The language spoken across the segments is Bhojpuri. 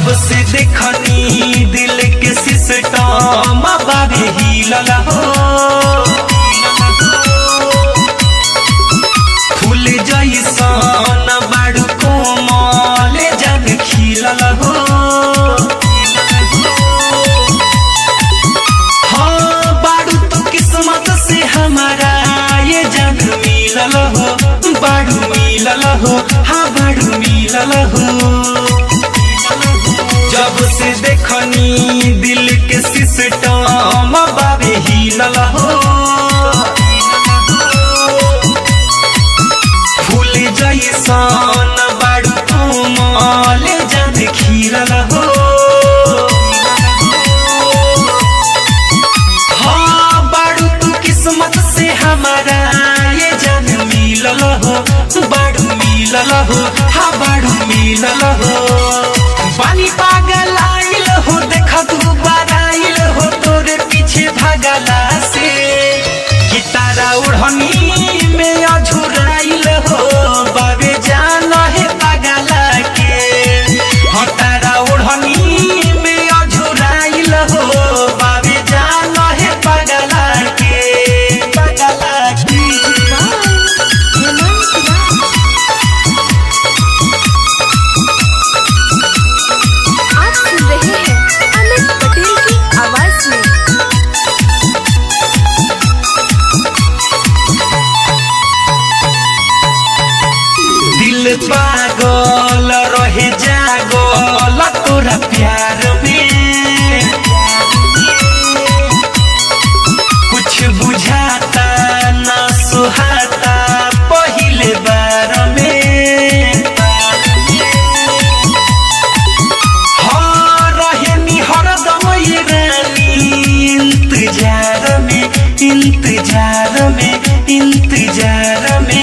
जब से देखनी दिल के सिस्टम बाबे हिलल हो फूल जैसन बाड़ू कोमल जग खिलल हो हाँ बाड़ू तो किस्मत से हमारा ये जग मिलल हो बाड़ू मिलल हो हाँ बाड़ू मिलल हो जब से देखनी दिल के सिस्टम बाबे हिलल हो फूल जैसन बाड़ू कोमल जग खिलल हो हाँ बाड़ू तू किस्मत से हमारा ये जग मिलल हो बाड़ू मिलल हो हाँ बाड़ू मिलल हो पानी पागल आइल हो देखा तू बराइल हो तोरे पीछे भागला से कि तारा उड़नी में अझुराइल हो बाबे जान है पागला के हाँ तारा उड़नी में अझुराइल हो बाबे जान है पागला के दिल पागल रहे जागल तोरा प्यार में कुछ बुझाता ना सुहाता पहले बार में हाँ रहे नी हरदम ये रानी इंतजार में इंतजार में इंतजार में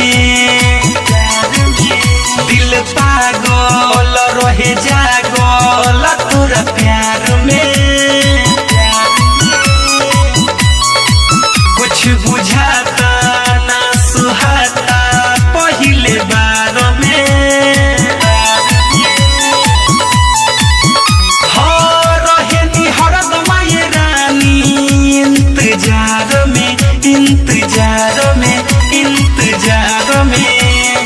दिल पागल रहे जागल तोरा प्यार में कुछ बुझाता ना सुहाता पहले बार में हाँ रहे नी हरदम ये रानी इंतजार में इंतजार में इंतजार में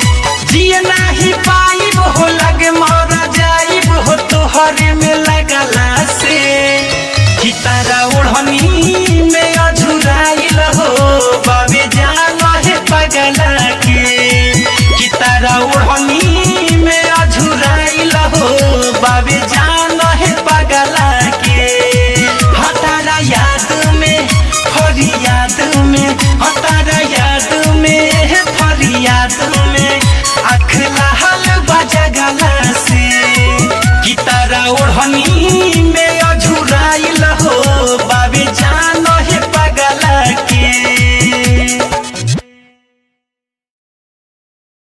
जिए नाही पाइब हो लगे मर जाइब हो तोहरे में लगला से कि तारा ओढ़नी में अझुराइल हो बाबे जान है पगला के कि तारा ओढ़नी में अझुराइल हो बाबे जान है पगला के हतारा याद में फरियाद में हतारा याद में फरियाद में अखला हल बजगला से कि तारा ओढ़नी